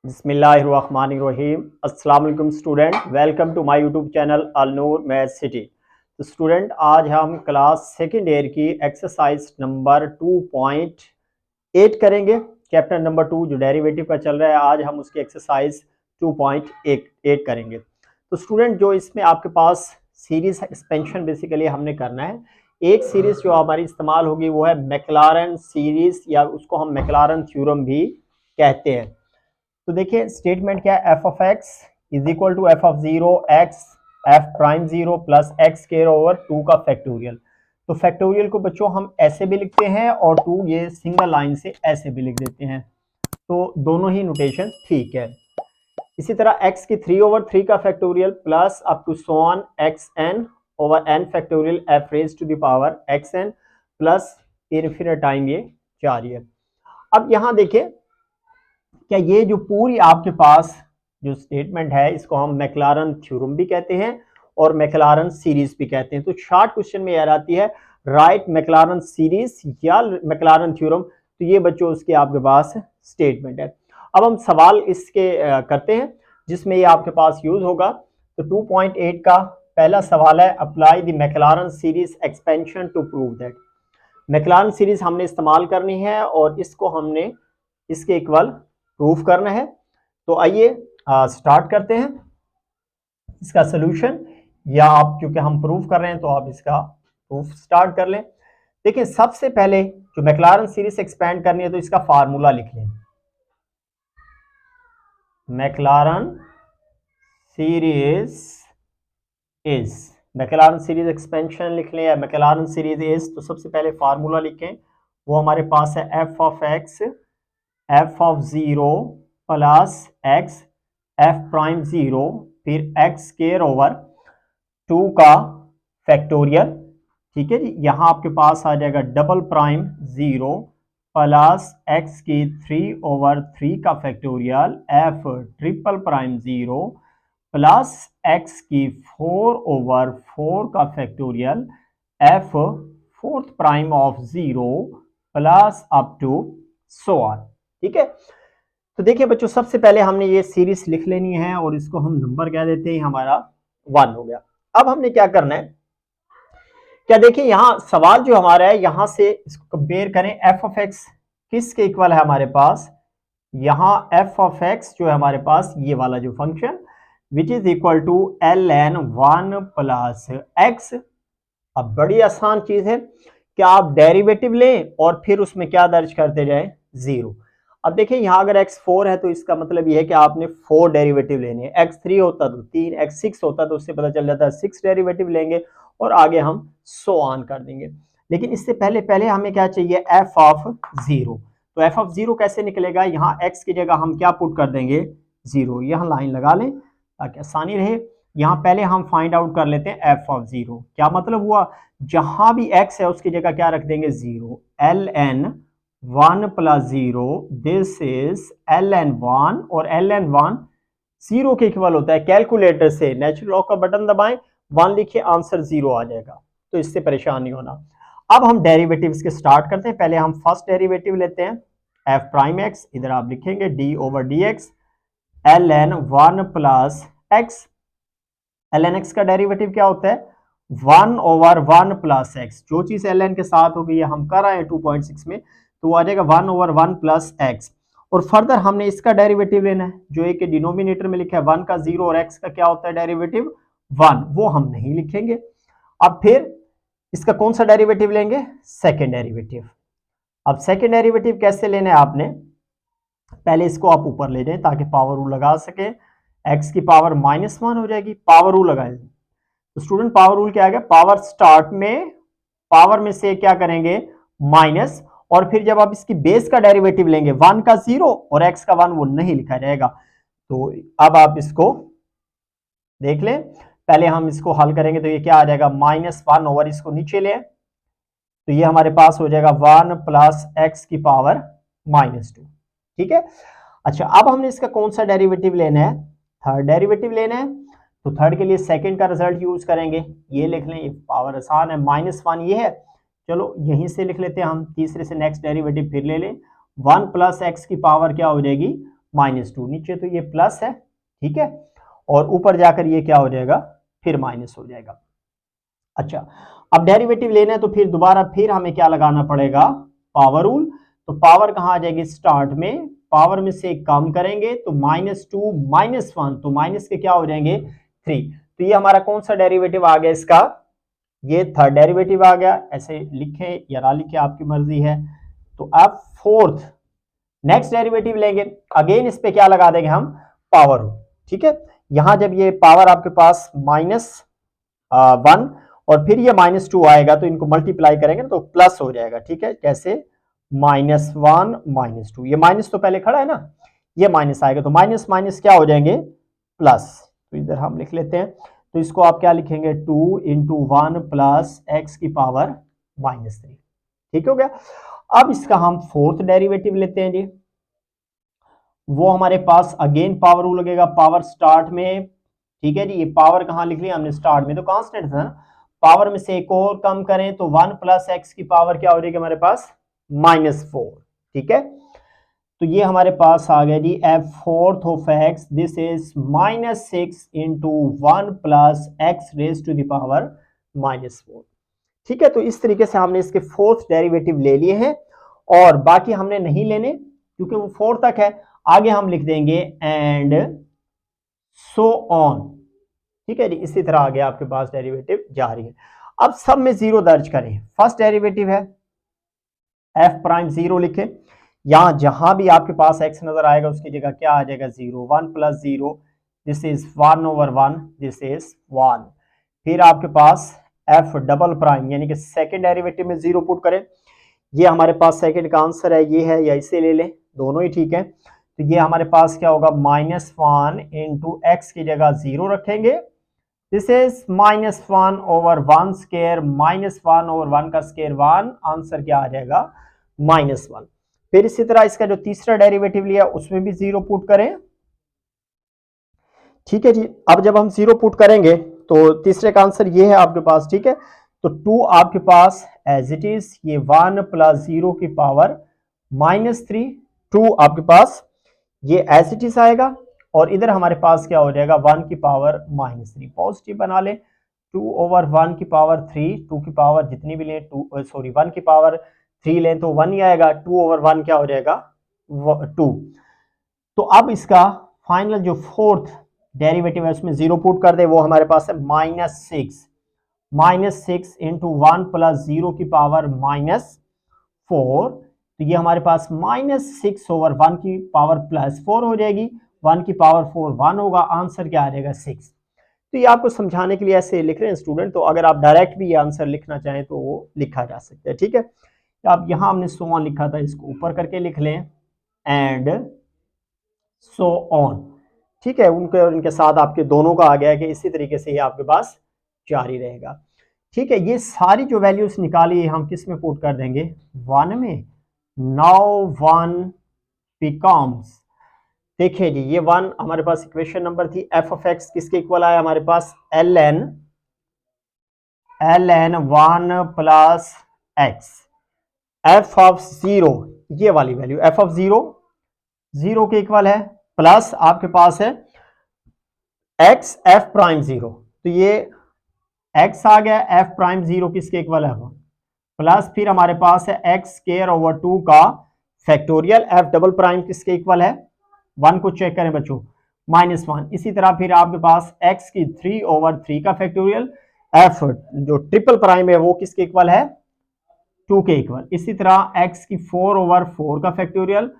बिस्मिल्लाहिर्रहमानिर्रहीम। अस्सलाम वालेकुम student, welcome to my YouTube channel Alnoor math city. तो स्टूडेंट, आज हम क्लास सेकेंड ईयर की एक्सरसाइज नंबर 2.8 करेंगे। चैप्टर नंबर 2 जो डेरिवेटिव का चल रहा है, आज हम उसकी एक्सरसाइज 2.8 करेंगे। तो स्टूडेंट, जो इसमें आपके पास सीरीज एक्सपेंशन बेसिकली हमने करना है। एक सीरीज जो हमारी इस्तेमाल होगी वो है मैक्लारन सीरीज, या उसको हम मैक्लारन थ्योरम भी कहते हैं। तो देखिए स्टेटमेंट क्या है, F of X is equal to F of zero X F prime zero plus X square over 2 का फैक्टोरियल। तो फैक्टोरियल को बच्चों हम ऐसे भी लिखते हैं और 2 ये सिंगल लाइन से ऐसे भी लिख देते हैं, तो दोनों ही नोटेशन ठीक है। इसी तरह x की 3/3 का factorial plus up to so on X N over N factorial F raise to the power X N plus infinite time ये जारी है। अब यहां देखिए, क्या ये जो पूरी आपके पास जो स्टेटमेंट है, इसको हम मैक्लारन थ्योरम भी कहते हैं और मैक्लारन सीरीज भी कहते हैं। तो शॉर्ट क्वेश्चन में यार आती है राइट मैक्लारन सीरीज या मैक्लारन थ्योरम, तो ये बच्चों उसके आपके पास स्टेटमेंट है। अब हम सवाल इसके करते हैं जिसमें ये आपके पास यूज होगा। तो 2.8 का पहला सवाल है, apply the Maclaurin series expansion to prove that. Maclaurin series हमने इस्तेमाल करनी है और इसको हमने इसके इक्वल प्रूफ करना है। तो आइए स्टार्ट करते हैं इसका सोल्यूशन, या आप क्योंकि हम प्रूफ कर रहे हैं तो आप इसका प्रूफ स्टार्ट कर लें। देखिए सबसे पहले जो मैक्लारन सीरीज एक्सपेंड करनी है तो इसका फार्मूला लिख लें। McLaren series is, McLaren series expansion लिख लें या मैक्लारन सीरीज इज, तो सबसे पहले फार्मूला लिखें। वो हमारे पास है F of X F of zero plus X F prime zero फिर एक्स स्क्वायर ओवर 2 का फैक्टोरियल। ठीक है जी, यहां आपके पास आ जाएगा double prime zero plus X की 3/3 का factorial F triple prime zero plus X की 4/4 का factorial F fourth prime of zero plus up to so on. ठीक है, तो देखिए बच्चों सबसे पहले हमने ये सीरीज लिख लेनी है और इसको हम नंबर क्या देते हैं, हमारा 1 हो गया। अब हमने क्या करना है, क्या देखिए यहां सवाल जो हमारा है, यहां से इसको कंपेयर करें। एफ ऑफ एक्स किसके इक्वल है हमारे पास, यहां एफ ऑफ एक्स जो है हमारे पास ये वाला जो function which is equal to L N 1 plus X. अब बड़ी आसान चीज है कि आप डेरिवेटिव लें और फिर उसमें क्या दर्ज करते जाए, 0। अब देखिए यहाँ अगर x4 है तो इसका मतलब यह है कि आपने 4 डेरिवेटिव लेने हैं। x3 होता तो 3, x6 होता तो उससे पता चल जाता है 6 डेरिवेटिव लेंगे और आगे हम सो ऑन कर देंगे। लेकिन इससे पहले हमें क्या चाहिए, f ऑफ 0। तो f ऑफ 0 कैसे निकलेगा, यहाँ x की जगह हम क्या पुट कर देंगे, 0। यहाँ लाइन लगा लें ताकि आसानी रहे। यहाँ पहले हम फाइंड आउट कर लेते हैं f ऑफ 0। क्या मतलब हुआ, जहां भी x है उसकी जगह क्या रख देंगे, 0। ln 1 plus 0 this is ln1, और ln1 0 के इक्वल होता है। कैलकुलेटर से नेचुरल लॉग का बटन दबाएं, 1 लिखिए, आंसर 0 आ जाएगा। तो इससे परेशान नहीं होना। अब हम डेरिवेटिव्स के स्टार्ट करते हैं। पहले हम फर्स्ट डेरिवेटिव लेते हैं, एफ प्राइम एक्स, इधर आप लिखेंगे D over D x ln1 plus x. ln x का डेरिवेटिव क्या होता है, 1/1 प्लस एक्स। जो चीज ln के साथ होगी ये हम कर रहे हैं 2.6 में, तो आ जाएगा 1/1 प्लस एक्स। और फर्दर हमने इसका डेरिवेटिव लेना है, जो एक डिनोमिनेटर में लिखा है 1 का 0 और x का क्या होता है डेरिवेटिव 1, वो हम नहीं लिखेंगे। अब फिर इसका कौन सा डेरिवेटिव लेंगे, सेकेंड डेरिवेटिव। अब सेकेंड डेरिवेटिव कैसे लेना है आपने, पहले इसको आप ऊपर ले जाएं ताकि पावर रूल लगा सके। x की पावर -1 हो जाएगी, पावर रूल लगाएं। तो स्टूडेंट पावर रूल क्या आएगा, पावर स्टार्ट में पावर में से क्या करेंगे, माइनस, और फिर जब आप इसकी बेस का डेरिवेटिव लेंगे 1 का 0 और x का 1, वो नहीं लिखा जाएगा। तो अब आप इसको देख लें, पहले हम इसको हल करेंगे तो ये क्या आ जाएगा, -1 ओवर, इसको नीचे ले तो ये हमारे पास हो जाएगा 1 प्लस एक्स की पावर -2। ठीक है, अच्छा अब हमने इसका कौन सा डेरिवेटिव लेना है, थर्ड डेरिवेटिव लेना है। तो थर्ड के लिए सेकंड का रिजल्ट यूज करेंगे, ये लिख लें, ये पावर आसान है, -1 ये है, चलो यहीं से लिख लेते हैं हम। तीसरे से नेक्स्ट डेरिवेटिव फिर ले लें, 1 प्लस एक्स की पावर क्या हो जाएगी -2, नीचे तो ये प्लस है, ठीक है, और ऊपर जाकर ये क्या हो जाएगा, फिर माइनस हो जाएगा। अच्छा, अब डेरिवेटिव लेना है तो फिर दोबारा फिर हमें क्या लगाना पड़ेगा, पावर रूल। तो पावर कहाँ आ जाएगी, स्टार्ट में पावर में से कम करेंगे तो -2 -1, तो माइनस के क्या हो जाएंगे 3। तो ये हमारा कौन सा डेरिवेटिव आ गया इसका, ये थर्ड डेरिवेटिव आ गया। ऐसे लिखें या ना लिखें आपकी मर्जी है। तो अब फोर्थ नेक्स्ट डेरिवेटिव लेंगे, अगेन इस पे क्या लगा देंगे हम, पावर रूल, ठीक है। यहां जब ये पावर आपके पास -1 और फिर ये -2 आएगा तो इनको मल्टीप्लाई करेंगे तो प्लस हो जाएगा, ठीक है। जैसे -1 -2, ये माइनस तो पहले खड़ा है ना, ये माइनस आएगा तो माइनस माइनस क्या हो जाएंगे, प्लस। तो इधर हम लिख लेते हैं, तो इसको आप क्या लिखेंगे, 2 इंटू 1 प्लस एक्स की पावर -3, ठीक हो गया। अब इसका हम फोर्थ डेरिवेटिव लेते हैं जी, वो हमारे पास अगेन पावर रूल लगेगा, पावर स्टार्ट में, ठीक है जी। ये पावर कहां लिख लिया हमने, स्टार्ट में, तो कांस्टेंट था ना, पावर में से एक और कम करें तो 1 प्लस एक्स की पावर क्या हो जाएगी हमारे पास, -4, ठीक है। तो ये हमारे पास आ गया जी F fourth of x, this is -6 into 1 plus x raise to the power -4, ठीक है। तो इस तरीके से हमने इसके फोर्थ डेरिवेटिव ले लिए हैं, और बाकी हमने नहीं लेने क्योंकि वो 4 तक है। आगे हम लिख देंगे एंड सो ऑन, ठीक है जी। इसी तरह आगे आपके पास डेरिवेटिव जारी है। अब सब में 0 दर्ज करें। फर्स्ट डेरिवेटिव है एफ प्राइम 0 लिखे, यहां जहां भी आपके पास एक्स नजर आएगा उसकी जगह क्या आ जाएगा, 0, 1 plus 0, this is 1/1, this is 1। फिर आपके पास एफ डबल प्राइम यानी कि सेकेंड डेरिवेटिव में 0 पुट करें, ये हमारे पास सेकेंड का आंसर है, ये है या इसे ले लें, दोनों ही ठीक है। तो ये हमारे पास क्या होगा, -1 इंटू एक्स की जगह 0 रखेंगे, दिस इज -1/1 स्क्वायर, -1/1 का स्क्वायर 1, आंसर क्या आ जाएगा, -1। फिर इसी तरह इसका जो तीसरा डेरिवेटिव लिया उसमें भी 0 पुट करें, ठीक है जी। अब जब हम 0 पुट करेंगे तो तीसरे का आंसर ये है आपके पास, ठीक है। तो 2 आपके पास एज इट इज, ये 1 प्लस 0 की पावर -3, 2 आपके पास ये एज इट इज आएगा, और इधर हमारे पास क्या हो जाएगा, 1 की पावर -3, पॉजिटिव बना ले, 2/1 की पावर 3, 2 की पावर जितनी भी लें, 1 की पावर 3 लें तो 1 ही आएगा, 2/1 क्या हो जाएगा, 2। तो अब इसका फाइनल जो फोर्थ डेरिवेटिव है उसमें 0 पुट कर दे, वो हमारे पास है -6 इंटू 1 प्लस 0 की पावर -4, तो ये हमारे पास -6/1 की पावर +4 हो जाएगी, 1 की पावर 4 1 होगा, आंसर क्या आ जाएगा 6। तो ये आपको समझाने के लिए ऐसे लिख रहे हैं स्टूडेंट, तो अगर आप डायरेक्ट भी ये आंसर लिखना चाहें तो वो लिखा जा सकता है, ठीक है। अब यहां हमने सो ऑन लिखा था, इसको ऊपर करके लिख लें एंड सो ऑन, ठीक है। उनके और इनके साथ आपके दोनों का आ गया कि इसी तरीके से ये आपके पास जारी रहेगा, ठीक है। ये सारी जो वैल्यूज निकाली हम किस में पुट कर देंगे, 1 में। नाउ 1 बिकम्स, देखिए जी, ये 1 हमारे पास इक्वेशन नंबर थी, एफ ऑफ एक्स किसके इक्वल आया हमारे पास, ln 1 plus X, F of 0 ये वाली वैल्यू, एफ ऑफ 0 के इक्वल है, प्लस आपके पास है एक्स एफ प्राइम 0, तो ये एक्स आ गया, एफ प्राइम 0 किसके इक्वल है, प्लस फिर हमारे पास है एक्स स्क्वायर ओवर 2 का फैक्टोरियल, एफ डबल प्राइम किसके इक्वल है, 1 को चेक करें बच्चों, -1। इसी तरह फिर आपके पास x की 3/3 का फैक्टोरियल, f जो ट्रिपल प्राइम है वो किसके इक्वल है, 2 के इक्वल। इसी तरह x की 4/4 का फैक्टोरियल,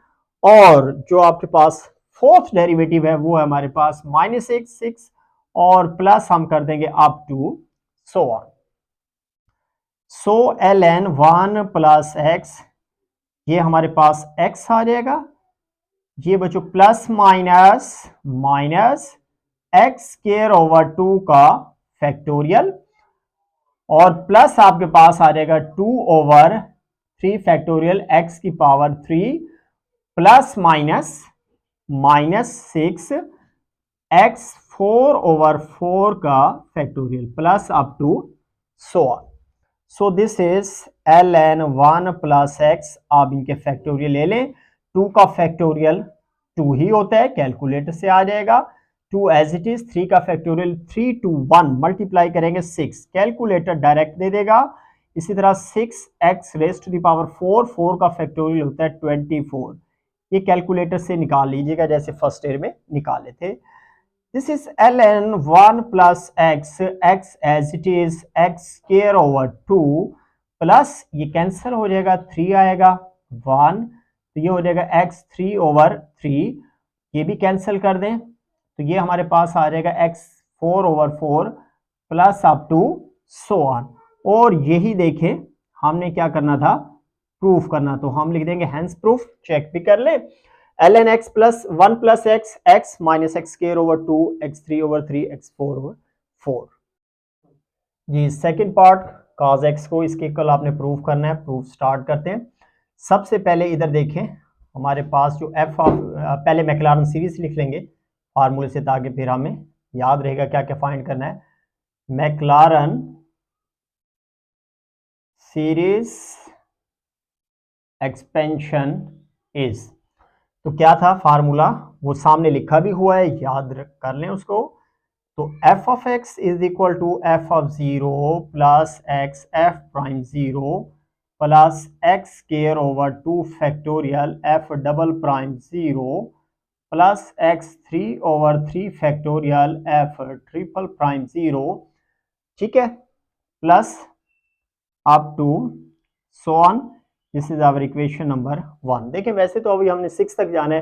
और जो आपके पास फोर्थ डेरिवेटिव है वो है हमारे पास -6 और प्लस हम कर देंगे up to so on. So ln 1 plus X, ये हमारे पास x आ जाएगा, ये बच्चों plus minus X square over 2 का फैक्टोरियल, और प्लस आपके पास आ जाएगा 2/3 फैक्टोरियल एक्स की पावर 3 प्लस -6 एक्स 4/4 का factorial plus up to so on. So this is ln 1 plus X, आप इनके फैक्टोरियल ले लें, 2 का फैक्टोरियल 2 ही होता है, कैलकुलेटर से आ जाएगा 2 एज इट इज, 3 का फैक्टोरियल 3 to 1 मल्टीप्लाई करेंगे 6, कैलकुलेटर डायरेक्ट दे देगा। इसी तरह 6x raise to the power 4, 4 का फैक्टोरियल होता है 24, ये कैलकुलेटर से निकाल लीजिएगा जैसे फर्स्ट ईयर में निकाले थे। This is ln 1 plus x as it is x square over 2 plus ये कैंसिल हो जाएगा 3 आएगा 1, तो ये हो जाएगा x 3 ओवर 3, ये भी कैंसिल कर दें तो ये हमारे पास आ जाएगा x 4 over 4 plus up to so on. और यही देखें हमने क्या करना था, प्रूफ करना, तो हम लिख देंगे हेंस प्रूफ, चेक भी कर ले। ln x plus 1 plus x, x minus X square over 2, x 3 over 3, x 4 over 4। जी सेकंड पार्ट cos x को इसके इक्वल आपने प्रूफ करना है, प्रूफ स्टार्ट करते हैं। सबसे पहले इधर देखें हमारे पास जो f ऑफ, पहले मैक्लारन सीरीज लिख लेंगे फार्मूले से ताकि फिर हमें याद रहेगा क्या क्या फाइंड करना है। मैक्लारन सीरीज एक्सपेंशन इज, तो क्या था फार्मूला, वो सामने लिखा भी हुआ है, याद कर लें उसको। तो f of x is equal to f of 0 plus x f prime 0 plus x square over 2 factorial f double prime 0 plus x 3 over 3 factorial f triple prime 0, ठीक है, plus up to so on. This is our equation number 1। देखिए वैसे तो अभी हमने 6 तक जाना है,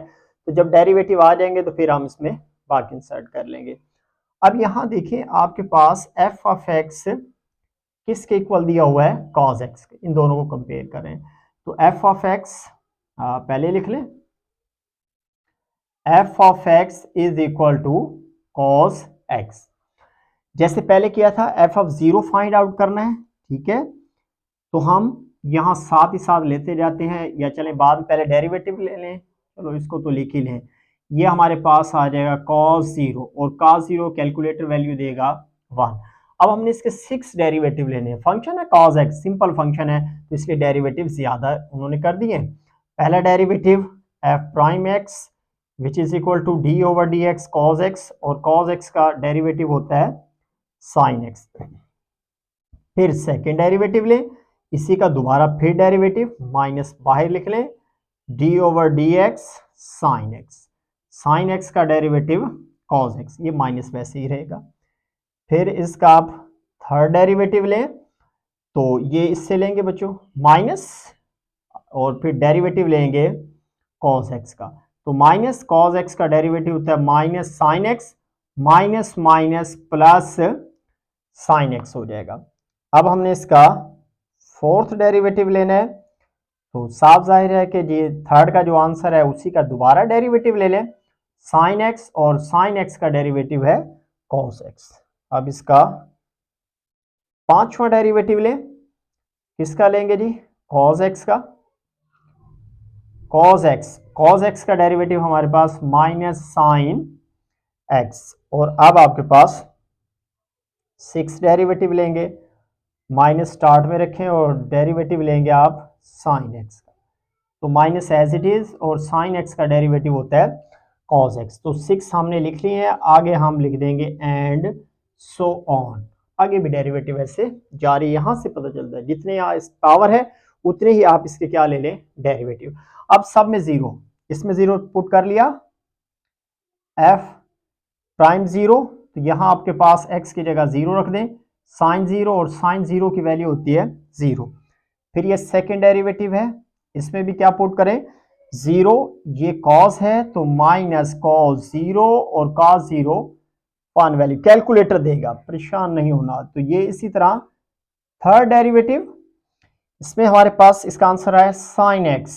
तो जब डेरिवेटिव आ जाएंगे तो फिर हम इसमें बाकी इंसर्ट कर लेंगे। अब यहाँ देखिए आपके पास f ऑफ x किसके इक्वल दिया हुआ है, cos x, इन दोनों को कंपेयर करें तो f ऑफ x पहले लिख लें, f of x is equal to cos x, जैसे पहले किया था f ऑफ 0 फाइंड आउट करना है, ठीक है, तो हम यहाँ साथ ही साथ लेते जाते हैं, या चलें बाद में पहले डेरिवेटिव ले लें, चलो इसको तो लिख ही लें। ये हमारे पास आ जाएगा cos 0 और cos 0 कैलकुलेटर वैल्यू देगा 1। अब हमने इसके 6 डेरिवेटिव लेने हैं, फंक्शन है cos x, सिंपल फंक्शन है तो इसके डेरिवेटिव ज्यादा उन्होंने कर दिए। पहला derivative f prime x which is equal to d over dx cos x, और cos x का डेरिवेटिव होता है sin x। फिर सेकेंड डेरिवेटिव लें, इसी का दोबारा फिर डेरिवेटिव माइनस बाहर लिख लें d over dx sin x, sin x का डेरिवेटिव cos x, ये माइनस वैसे ही रहेगा। फिर इसका आप थर्ड डेरिवेटिव लें तो ये इससे लेंगे बच्चों माइनस, और फिर डेरिवेटिव लेंगे cos x का, तो माइनस cos x का डेरिवेटिव होता है minus sin x, minus minus plus sin x हो जाएगा। अब हमने इसका फोर्थ डेरिवेटिव लेना है, तो साफ जाहिर है कि ये थर्ड का जो आंसर है उसी का दोबारा डेरिवेटिव ले लें sin x, और sin x का डेरिवेटिव है cos x। अब इसका पांचवा डेरिवेटिव लें, किसका लेंगे जी, cos x का, cos x का डेरिवेटिव हमारे पास माइनस sin x, और अब आपके पास 6 डेरिवेटिव लेंगे, माइनस स्टार्ट में रखें और डेरिवेटिव लेंगे आप sin x का, तो माइनस एज इट इज, और sin x का डेरिवेटिव होता है cos x। तो 6 हमने लिख लिए हैं, आगे हम लिख देंगे एंड सो ऑन, आगे भी डेरिवेटिव ऐसे जारी। यहां से पता चलता है जितने यहाँ इस पावर है उतने ही आप इसके क्या ले लें, डेरिवेटिव। अब सब में 0, इसमें 0 पुट कर लिया, f प्राइम 0, तो यहाँ आपके पास x की जगह 0 रख दें, sin 0, और sin 0 की वैल्यू होती है 0। फिर ये सेकेंड डेरिवेटिव है, इसमें भी क्या पुट करें 0, ये cos है तो माइनस cos 0 और cos 0 1 वैल्यू कैलकुलेटर देगा, परेशान नहीं होना। तो ये इसी तरह थर्ड डेरिवेटिव, इसमें हमारे पास इसका आंसर है sin x,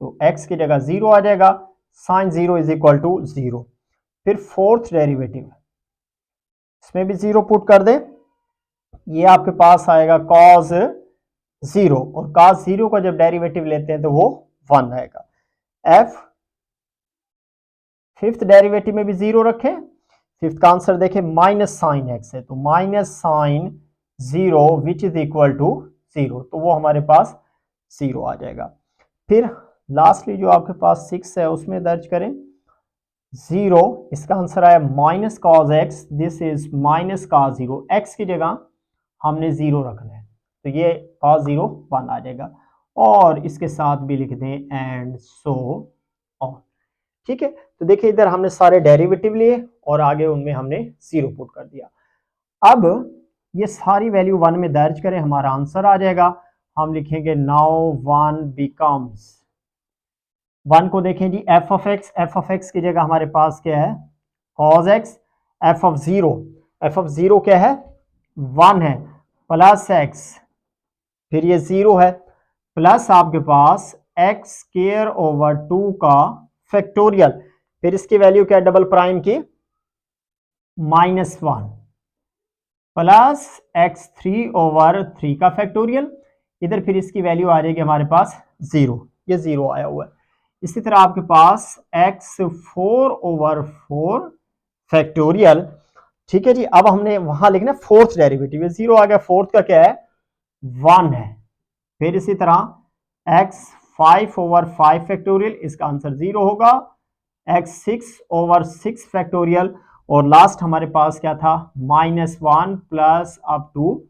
तो x की जगह 0 आ जाएगा, sin 0 इज इक्वल टू 0। फिर फोर्थ डेरिवेटिव, इसमें भी 0 पुट कर दें, ये आपके पास आएगा cos 0, और cos 0 का जब डेरिवेटिव लेते हैं तो वो 1 आएगा। f फिफ्थ डेरिवेटिव में भी 0 रखें, फिफ्थ का आंसर देखें माइनस sin x है, तो minus sin 0 which is equal to 0, तो वो हमारे पास 0 आ जाएगा। फिर लास्टली जो आपके पास 6 है उसमें दर्ज करें, 0, इसका आंसर आया minus cos x, this is minus cos 0, x की जगह हमने 0 रखना है, तो ये कॉस 0 1 आ जाएगा, और इसके साथ भी लिख दें एंड सो ऑन। ठीक है, तो देखिए इधर हमने सारे डेरिवेटिव लिए और आगे उनमें हमने 0 पुट कर दिया। अब ये सारी वैल्यू 1 में दर्ज करें, हमारा आंसर आ जाएगा। हम लिखेंगे नाउ 1 बिकम्स, 1 को देखें जी, एफ ऑफ एक्स की जगह हमारे पास क्या है, cos x, F of zero क्या है, 1 है, प्लस एक्स, फिर ये 0 है, प्लस आपके पास एक्स स्क्वायर ओवर 2 का फैक्टोरियल, फिर इसकी वैल्यू क्या है डबल प्राइम की, -1, प्लस x3 ओवर 3 का फैक्टोरियल, इधर फिर इसकी वैल्यू आ जाएगी हमारे पास 0, ये 0 आया हुआ है। इसी तरह आपके पास x4 ओवर 4 फैक्टोरियल। ठीक है जी, अब हमने वहां लिखना फोर्थ डेरिवेटिव, 0 आ गया, फोर्थ का क्या है 1 है, फिर इसी तरह x5 ओवर 5 फैक्टोरियल, इसका आंसर 0 होगा, x6 ओवर 6 फैक्टोरियल, और लास्ट हमारे पास क्या था -1 plus up to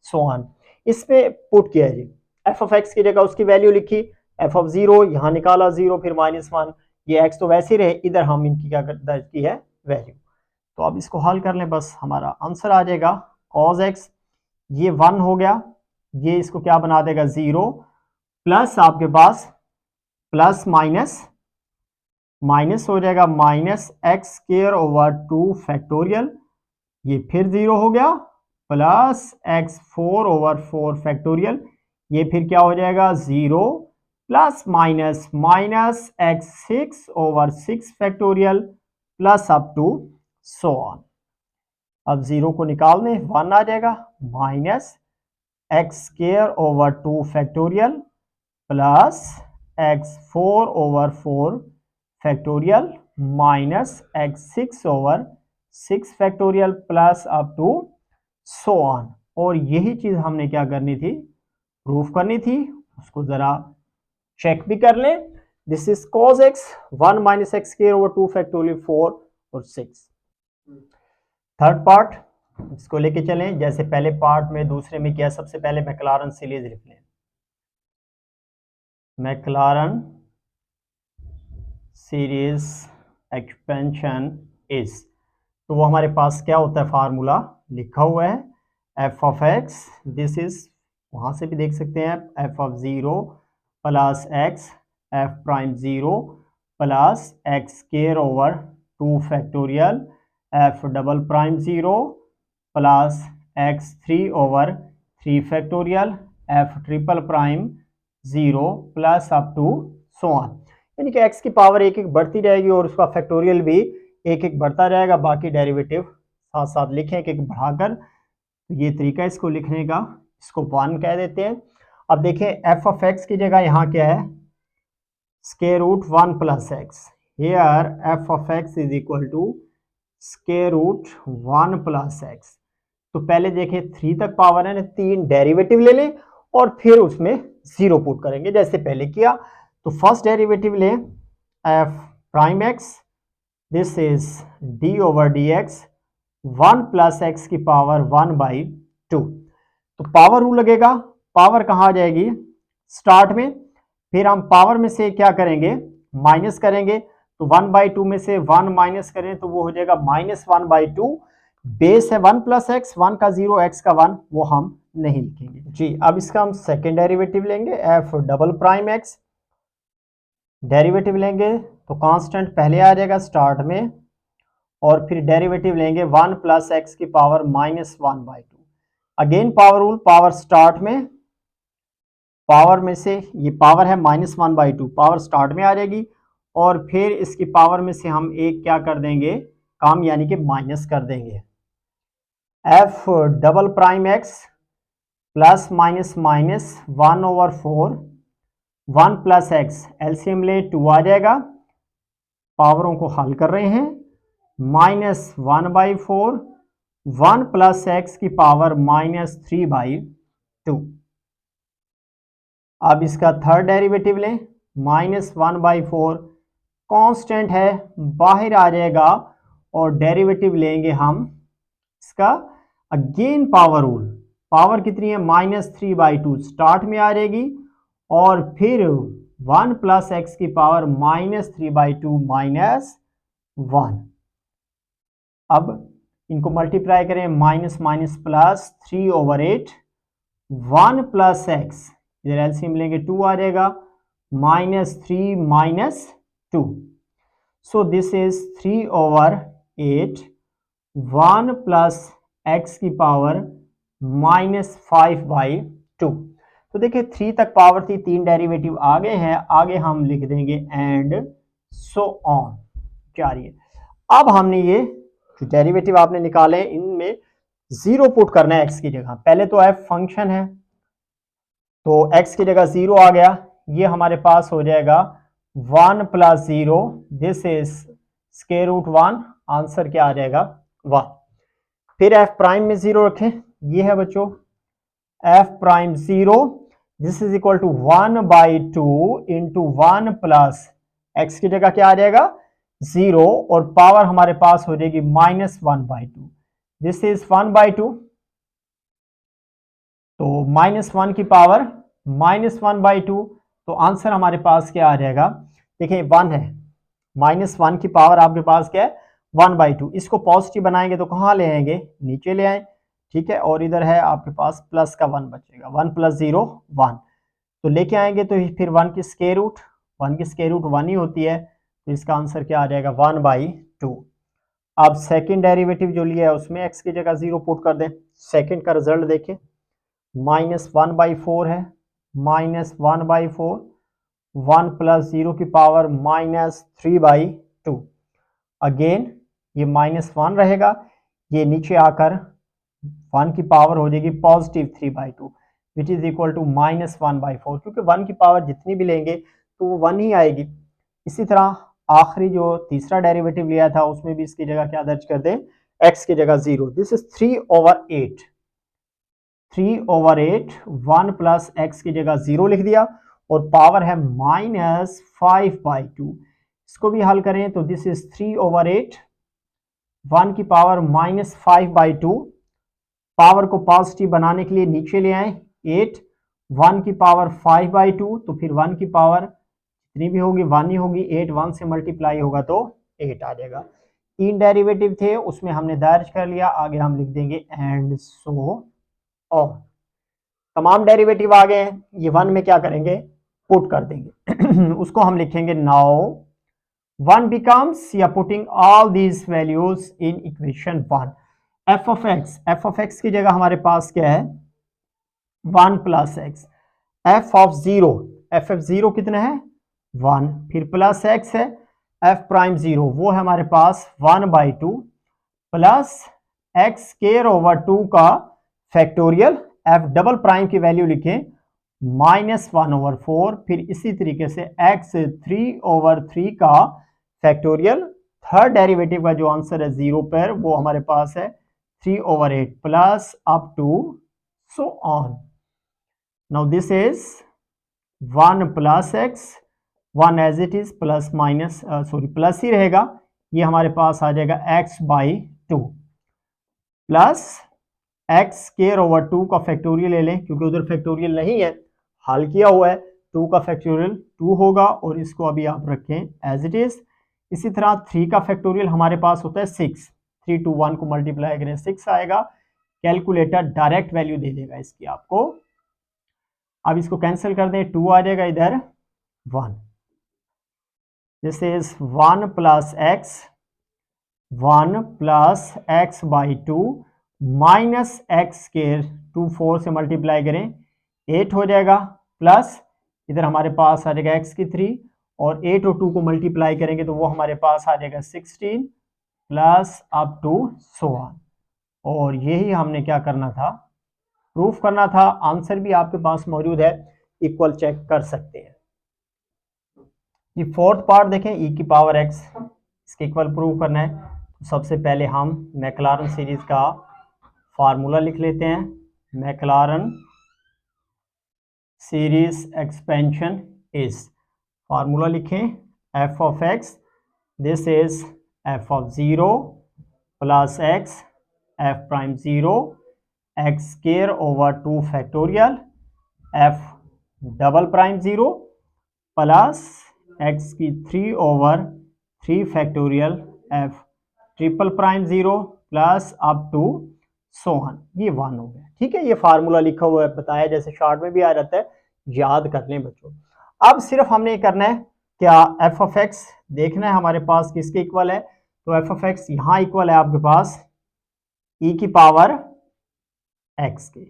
so on. इसमें पुट किया है जी, एफ ऑफ एक्स की जगह उसकी वैल्यू लिखी, एफ ऑफ 0 यहां निकाला 0, फिर -1, ये x तो वैसे ही रहे, इधर हम इनकी क्या दर्ज की है वैल्यू। तो अब इसको हल कर लें, बस हमारा आंसर आ जाएगा cos x, ये 1 हो गया, ये इसको क्या बना देगा 0, प्लस आपके पास प्लस माइनस हो जाएगा -x² ओवर 2 फैक्टोरियल, ये फिर 0 हो गया, प्लस x4 ओवर 4 फैक्टोरियल, ये फिर क्या हो जाएगा 0, plus minus x6 over 6 factorial, plus up to so on. अब 0 को निकाल दें, 1 आ जाएगा, -x² over 2 factorial plus x4 over 4 factorial minus x6 over 6 factorial plus up to so on. और यही चीज हमने क्या करनी थी, प्रूफ करनी थी, उसको जरा चेक भी कर लें। This is cos x, 1 minus x² over 2 factorial 4 और 6। थर्ड पार्ट इसको लेके चलें, जैसे पहले पार्ट में दूसरे में किया, सबसे पहले मैक्लारन सीरीज लिख लें, मैक्लारन सीरीज एक्सपेंशन इज, तो वो हमारे पास क्या होता है, फार्मूला लिखा हुआ है, F of x, this is, वहां से भी देख सकते हैं, F of 0 plus X F prime 0 plus X square over 2 factorial F double prime 0 plus x3 over 3 factorial F triple prime 0 plus up to so on. यानी कि x की power एक एक बढ़ती जाएगी और उसका फैक्टोरियल भी एक एक बढ़ता जाएगा, बाकी डेरिवेटिव साथ साथ लिखें एक एक बढ़ाकर। तो ये तरीका इसको लिखने का, इसको 1 कह देते हैं। अब देखें एफ ऑफ एक्स की जगह यहाँ क्या है, square root 1 plus X, here F of X is equal to square root 1 plus X. तो पहले देखें 3 तक पावर है ना, 3 डेरिवेटिव ले लें और फिर उसमें 0 पुट करेंगे जैसे पहले किया। तो फर्स्ट डेरिवेटिव लें F prime x, this is D over D x 1 plus X की पावर 1/2। तो पावर रूल लगेगा, पावर कहाँ आ जाएगी स्टार्ट में, फिर हम पावर में से क्या करेंगे माइनस करेंगे, तो 1/2 में से 1 माइनस करें तो वो हो जाएगा -1/2। बेस है 1 प्लस एक्स, 1 का 0 एक्स का 1, वो हम नहीं लिखेंगे जी। अब इसका हम सेकेंड डेरिवेटिव लेंगे, F double prime x, derivative लेंगे तो कांस्टेंट पहले आ जाएगा स्टार्ट में, और फिर डेरिवेटिव लेंगे 1 प्लस एक्स की power -1/2। Again power rule, power start में, पावर में से ये पावर है -1/2, पावर स्टार्ट में आ जाएगी, और फिर इसकी पावर में से हम एक क्या कर देंगे काम, यानी कि माइनस कर देंगे। F double prime x plus minus 1/4, 1 plus x, LCM ले 2 आ जाएगा, पावरों को हल कर रहे हैं, -1/4, 1 प्लस एक्स की पावर -3/2। अब इसका थर्ड डेरिवेटिव लें, -1/4 कांस्टेंट है, बाहर आ जाएगा और डेरिवेटिव लेंगे हम इसका। अगेन पावर रूल, पावर कितनी है -3/2 स्टार्ट में आ जाएगी और फिर 1 + x की पावर -3/2 -1। अब इनको मल्टीप्लाई करें, माइनस माइनस प्लस 3/8, 1 + x, इधर एलसीएम लेंगे 2 आ जाएगा, -3 - 2, सो दिस इज 3/8, 1 + x की पावर -5/2। तो देखिए 3 तक पावर थी, 3 डेरिवेटिव आ गए हैं, आगे हम लिख देंगे एंड सो ऑन, जारी है। अब हमने ये जो डेरिवेटिव आपने निकाले इनमें 0 पुट करना है x की जगह। पहले तो f फंक्शन है तो x की जगह 0 आ गया, ये हमारे पास हो जाएगा 1 + 0, this is square root 1, answer क्या आ जाएगा 1। फिर f प्राइम में 0 रखें, ये है बच्चों f prime 0, this is equal to 1/2 into 1 + x की जगह क्या आ जाएगा 0 और पावर हमारे पास हो जाएगी -1/2, दिस इज 1/2, तो -1 की पावर -1/2, तो आंसर हमारे पास क्या आ जाएगा, देखिए 1 है, -1 की पावर आपके पास क्या है 1/2। इसको पॉजिटिव बनाएंगे तो कहाँ ले आएंगे, नीचे ले आए, ठीक है, और इधर है आपके पास प्लस का 1 बचेगा, 1 + 0 1, तो लेके आएंगे तो फिर 1 की स्क्वायर रूट, 1 की स्क्वायर रूट 1 ही होती है, तो इसका आंसर क्या आ जाएगा 1/2। अब सेकंड डेरिवेटिव जो लिया है उसमें x की जगह 0 पुट कर दें, सेकंड का रिजल्ट देखें, -1/4 है, -1/4, 1 + 0 की पावर -3/2, अगेन ये -1 रहेगा, ये नीचे आकर 1 की पावर हो जाएगी +3/2 विच इज इक्वल टू -1/4, क्योंकि 1 की पावर जितनी भी लेंगे तो वो 1 ही आएगी। इसी तरह आखिरी जो तीसरा डेरिवेटिव लिया था उसमें भी इसकी जगह क्या दर्ज कर दें, x की जगह 0, दिस इज 3/8, 3/8, 1 + x की जगह 0 लिख दिया और पावर है -5/2, इसको भी हल करें तो दिस इज 3/8, 1 की पावर -5/2, पावर को पॉजिटिव बनाने के लिए नीचे ले आए 8, 1 की पावर 5/2, तो फिर 1 की पावर जितनी भी होगी 1 ही होगी, 8 1 से मल्टीप्लाई होगा तो 8 आ जाएगा। 3 डेरिवेटिव थे उसमें हमने दर्ज कर लिया, आगे हम लिख देंगे एंड सो ऑन। तमाम डेरिवेटिव आ गए हैं, ये 1 में क्या करेंगे पुट कर देंगे उसको हम लिखेंगे नाउ 1 becomes, या putting all these values in equation 1, f of x की जगह हमारे पास क्या है 1 + x, f of 0 कितना है 1, फिर प्लस x है, f प्राइम 0 वो है हमारे पास 1/2 प्लस x² का फैक्टोरियल, f डबल प्राइम की वैल्यू लिखें -1/4, फिर इसी तरीके से x3/3 का फैक्टोरियल, थर्ड डेरिवेटिव का जो आंसर है 0 पर वो हमारे पास है 3/8 plus up to so on. Now this is 1 + x, 1 as it is, plus ही रहेगा, ये हमारे पास आ जाएगा x/2 प्लस x² का फैक्टोरियल ले लें, क्योंकि उधर फैक्टोरियल नहीं है, हल किया हुआ है, 2 का फैक्टोरियल 2 होगा और इसको अभी आप रखें एज इट इज। इसी तरह 3 का फैक्टोरियल हमारे पास होता है 6, 3 to 1 को मल्टीप्लाई करें 6 आएगा, कैलकुलेटर डायरेक्ट वैल्यू दे देगा इसकी आपको। अब इसको कैंसिल कर दें, 2 आ जाएगा इधर 1, this is 1 + x, 1 + x/2 minus x² 2 4 से मल्टीप्लाई करें 8 हो जाएगा, प्लस इधर हमारे पास आ जाएगा x3 और 8 और 2 को मल्टीप्लाई करेंगे तो वो हमारे पास आ जाएगा 16 plus up to so on. और यही हमने क्या करना था, प्रूफ करना था। आंसर भी आपके पास मौजूद है, इक्वल चेक कर सकते हैं। ये फोर्थ पार्ट देखें, e की पावर x, इसके इक्वल प्रूव करना है। तो सबसे पहले हम मैक्लारन सीरीज का फार्मूला लिख लेते हैं। Maclaurin series expansion is, formula लिखें f of x this is F of 0 plus X F prime 0 X square over 2 factorial F double prime 0 plus X की 3 over 3 factorial F triple prime 0 plus up to so on. ये 1 हो गया। ठीक है, ये formula लिखा हुआ है, बताया जैसे शॉर्ट में भी आ जाता है, याद कर लें बच्चों। अब सिर्फ हमने करना है क्या, एफ ऑफ एक्स देखना है हमारे पास किसके इक्वल है, तो एफ ऑफ एक्स यहां इक्वल है आपके पास ई की पावर एक्स के।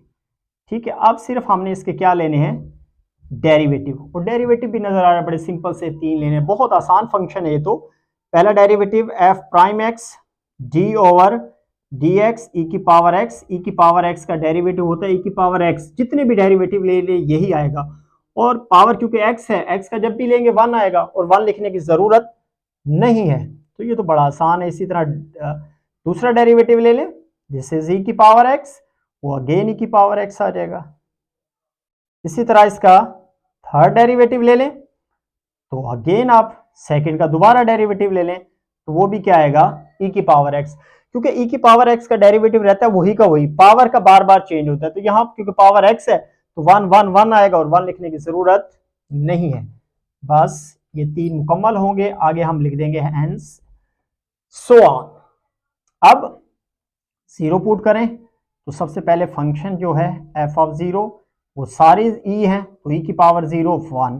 ठीक है, अब सिर्फ हमने इसके क्या लेने हैं, डेरिवेटिव। और डेरिवेटिव भी नजर आ रहा है, बड़े सिंपल से 3 लेने हैं, बहुत आसान फंक्शन है ये तो। पहला derivative F prime x D over D x E की पावर एक्स। ई की पावर एक्स का डेरिवेटिव होता है ई की पावर एक्स, जितने भी डेरिवेटिव ले यही आएगा। और पावर क्योंकि एक्स है, एक्स का जब भी लेंगे 1 आएगा, और 1 लिखने की जरूरत नहीं है, तो ये तो बड़ा आसान है। इसी तरह दूसरा डेरिवेटिव ले लें, दिस इज ई की पावर एक्स, वो अगेन ई की पावर एक्स आ जाएगा। इसी तरह इसका थर्ड डेरिवेटिव ले लें, तो अगेन आप सेकंड का दोबारा डेरिवेटिव ले लें, तो वो भी क्या आएगा, ई की पावर एक्स। क्योंकि ई की पावर एक्स का डेरिवेटिव रहता है वही का वही, पावर का बार बार चेंज होता है। तो यहाँ क्योंकि पावर एक्स है तो 1 1 1 आएगा, और 1 लिखने की जरूरत नहीं है। बस ये 3 मुकम्मल होंगे, आगे हम लिख देंगे हेंस सो ऑन। अब 0 पुट करें, तो सबसे पहले फंक्शन जो है एफ ऑफ 0 वो सारी ई है, तो ई की पावर 0 1।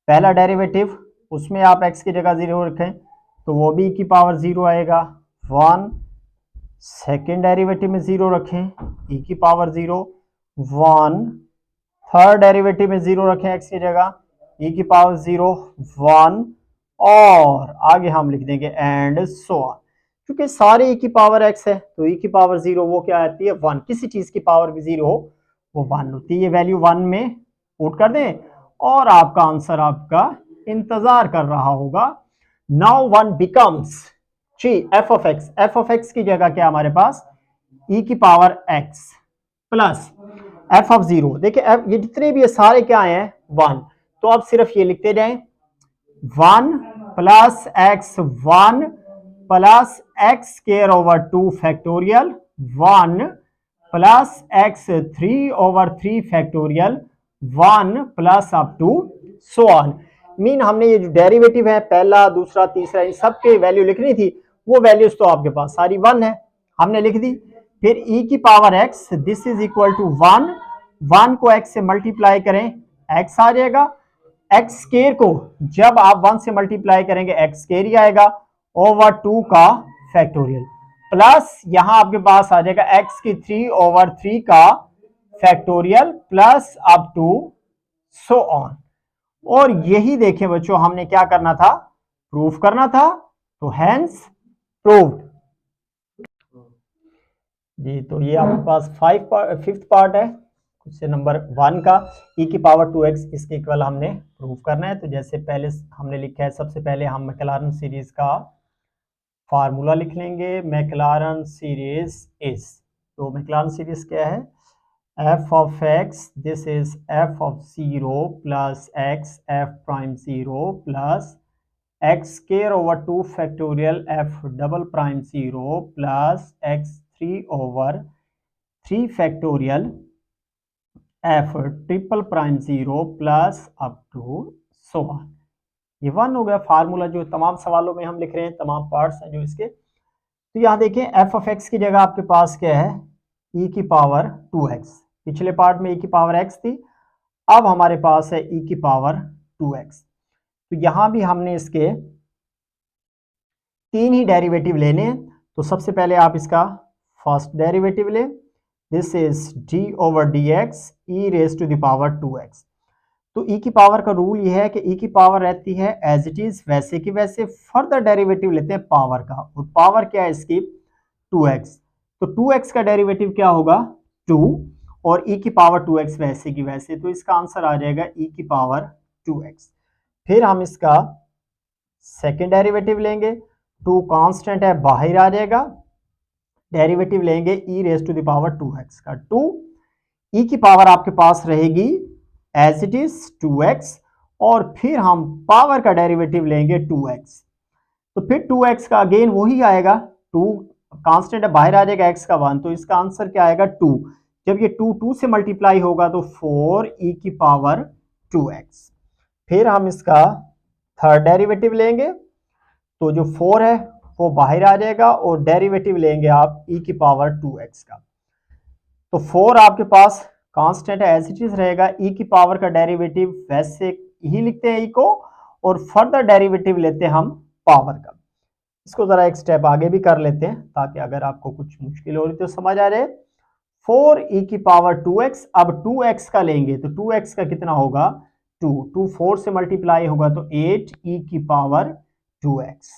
पहला डेरिवेटिव उसमें आप x की जगह 0 रखें, तो वो भी ई की पावर 0 आएगा 1। सेकेंड डेरिवेटिव में 0 रखें, ई की पावर 0 1। थर्ड डेरिवेटिव में 0 रखें x की जगह, ई की पावर 0 1। और आगे हम लिख देंगे एंड सो ऑन। क्योंकि सारे ई की पावर x है, तो ई की पावर 0 वो क्या आती है 1। किसी चीज की पावर भी 0 हो वो 1 होती है। ये वैल्यू 1 में पुट कर दें, और आपका आंसर आपका इंतजार कर रहा होगा। Now 1 becomes G F of X. F of X की जगह क्या हमारे पास, ई की power X plus F of 0। देखिए ये जितने भी सारे क्या आए हैं 1, तो आप सिर्फ ये लिखते जाएं 1 plus X 1 plus X square over 2 factorial 1 plus X 3 over 3 factorial 1 plus up to so on. Mean हमने ये जो डेरिवेटिव है पहला दूसरा तीसरा इन सब के वैल्यू लिखनी थी, वो वैल्यूज तो आपके पास सारी 1 है, हमने लिख दी। फिर e की power x, this is equal to 1। 1 को x से मल्टीप्लाई करें x आ जाएगा। x स्क्वायर को जब आप 1 से मल्टीप्लाई करेंगे x स्क्वायर ही आएगा ओवर 2 का फैक्टोरियल, प्लस यहां आपके पास आ जाएगा x की 3 ओवर 3 का factorial plus up to so on. और यही देखें बच्चों हमने क्या करना था, प्रूफ करना था, तो हेंस प्रूव्ड जी। तो ये आपके पास 5th पार्ट है क्वेश्चन नंबर 1 का, e की पावर 2x इसके इक्वल हमने प्रूफ करना है। तो जैसे पहले हमने लिखा है, सबसे पहले हम मैक्लारन सीरीज का फार्मूला लिख लेंगे। मैक्लारन सीरीज इज, तो मैक्लारन सीरीज क्या है, f of x, this is f of 0 plus x f prime 0 plus x square over 2 factorial f double prime 0 plus x 3 over 3 factorial f triple prime 0 plus up to so on। ये 1 हो गया formula जो तमाम सवालों में हम लिख रहे हैं, तमाम पार्ट्स हैं जो इसके। तो यहाँ देखें f of x की जगह आपके पास क्या है, e की पावर 2x। पिछले पार्ट में e की पावर x थी, अब हमारे पास है e की पावर 2x। तो यहां भी हमने इसके 3 ही डेरिवेटिव लेने हैं। तो सबसे पहले आप इसका फर्स्ट डेरिवेटिव लें, this is d over D x E raise to the power 2x। तो e की पावर का रूल ये है कि e की पावर रहती है एज इट इज वैसे की वैसे, फर्दर डेरिवेटिव लेते हैं पावर का, और पावर क्या है इसकी 2x। तो 2x का डेरिवेटिव क्या होगा 2, और e की पावर 2x वैसे की वैसे, तो इसका आंसर आ जाएगा e की पावर 2x। फिर हम इसका सेकेंड डेरिवेटिव लेंगे, 2 कांस्टेंट है बाहर आ जाएगा, डेरिवेटिव लेंगे e raise to the power 2x का 2, e की पावर आपके पास रहेगी एज इट इज 2x, और फिर हम पावर का डेरिवेटिव लेंगे 2x। तो फिर 2x का अगेन वही आएगा, 2 कांस्टेंट है, बाहर आ जाएगा x का 1, तो इसका आंसर क्या आएगा 2। जब ये 2 से मल्टीप्लाई होगा तो 4e की पावर 2x। फिर हम इसका थर्ड डेरिवेटिव लेंगे, तो जो 4 है वो बाहर आ जाएगा और डेरिवेटिव लेंगे आप e की पावर 2x का। तो 4 आपके पास कांस्टेंट है, एज इट इज रहेगा, e की पावर का डेरिवेटिव वैसे ही लिखते हैं e को, और फर्दर डेरिवेटिव लेते हैं हम पावर का। इसको जरा एक स्टेप आगे भी कर लेते हैं ताकि अगर आपको कुछ मुश्किल हो रही तो समझ आ जाए। 4e की पावर 2x, अब 2x का लेंगे तो 2x का कितना होगा 2 4 से मल्टीप्लाई होगा तो 8e की पावर 2x,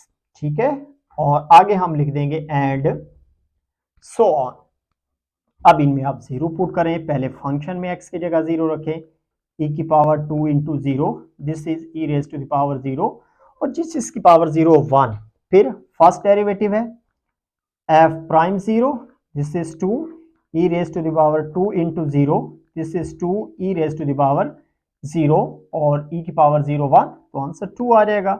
ठीक है। और आगे हम लिख देंगे एंड सो ऑन। अब इनमें आप जीरो पुट करें, पहले फंक्शन में x की जगह जीरो रखें, e की power 2 into zero, this is e raise to the power 0, और जिस इसकी पावर 0 1। फिर फर्स्ट डेरिवेटिव है f prime 0, this is 2 e raise to the power 2 into 0, this is 2 e raise to the power 0, और e की power 0 1, तो answer 2 आ जाएगा।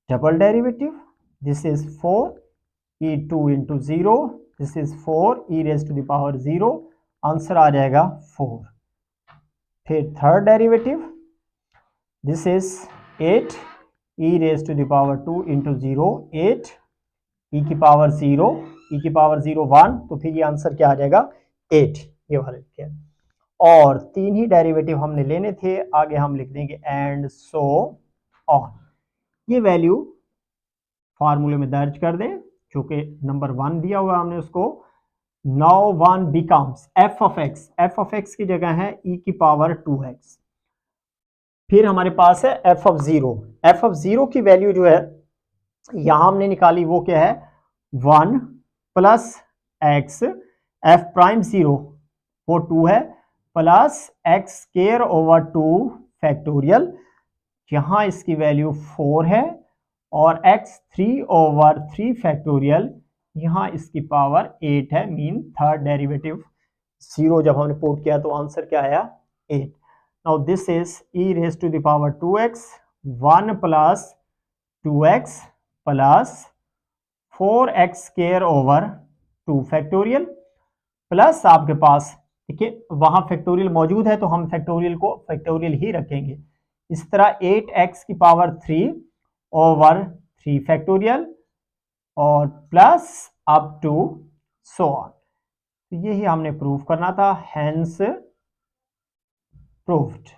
Double derivative, this is 4 e2 into 0, this is 4 e raise to the power 0, answer आ जाएगा 4। फिर third derivative, this is 8 e raise to the power 2 into 0, 8 e की power 0, e की पावर 0 1, तो फिर ये आंसर क्या आ जाएगा 8, ये वाले लिखे। और तीन ही डेरिवेटिव हमने लेने थे, आगे हम लिख देंगे एंड सो ऑन। ये वैल्यू फार्मूले में दर्ज कर दें, चूंकि नंबर 1 दिया हुआ हमने उसको। Now 1 becomes f of x की जगह है e की पावर 2x। फिर हमारे पास है f ऑफ 0 की वैल्यू जो है यहां हमने निकाली, वो क्या है 1 प्लस x, f प्राइम 0 वो 2 है, plus x square over 2 factorial, यहां इसकी वैल्यू 4 है, और x 3 ओवर 3 फैक्टोरियल, यहां इसकी पावर 8 है। मीन थर्ड डेरिवेटिव 0 जब हमने पुट किया तो आंसर क्या आया 8। Now this is e raise to the power 2x, 1 plus 2x plus 4x square over 2 factorial, plus आपके पास देखिए वहां फैक्टोरियल मौजूद है तो हम फैक्टोरियल को फैक्टोरियल ही रखेंगे। इस तरह 8x की पावर 3 ओवर 3 फैक्टोरियल, और plus up to so on. तो यही हमने प्रूफ करना था, हेंस प्रूव्ड,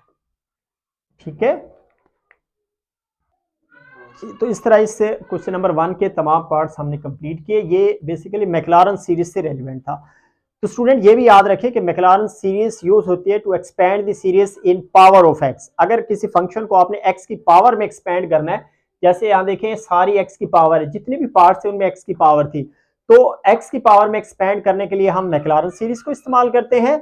ठीक है। तो इस तरह इससे क्वेश्चन नंबर 1 के तमाम पार्ट्स हमने कंप्लीट किए। ये बेसिकली मैक्लारन सीरीज से रेलिवेंट था। तो स्टूडेंट ये भी याद रखें कि मैक्लारन सीरीज यूज होती है to expand the series in power of X. अगर किसी फंक्शन को आपने एक्स की पावर में एक्सपेंड करना है, जैसे यहाँ देखें सारी एक्स की पावर है, जितने भी पार्ट्स हैं उनमें एक्स की पावर थी, तो एक्स की पावर में एक्सपेंड करने के लिए हम मैक्लारन सीरीज को इस्तेमाल करते हैं।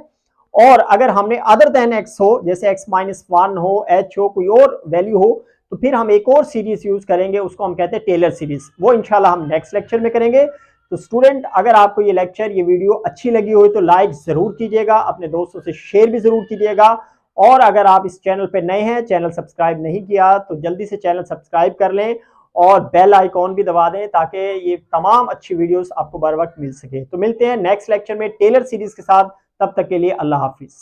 और अगर हमने अदर देन एक्स हो, जैसे एक्स माइनस 1 हो, एच हो, कोई और वैल्यू हो, तो फिर हम एक और सीरीज यूज करेंगे, उसको हम कहते हैं टेलर सीरीज। वो इंशाल्लाह हम नेक्स्ट लेक्चर में करेंगे। तो स्टूडेंट अगर आपको ये लेक्चर, ये वीडियो अच्छी लगी हो तो लाइक जरूर कीजिएगा, अपने दोस्तों से शेयर भी जरूर कीजिएगा, और अगर आप इस चैनल पे नए हैं, चैनल सब्सक्राइब नहीं किया तो जल्दी से चैनल सब्सक्राइब कर लें और बेल आइकॉन भी दबा दें ताकि ये तमाम अच्छी वीडियोस आपको बर वक्त मिल सके। तो मिलते हैं नेक्स्ट लेक्चर में टेलर सीरीज के साथ, तब तक के लिए अल्लाह हाफिज।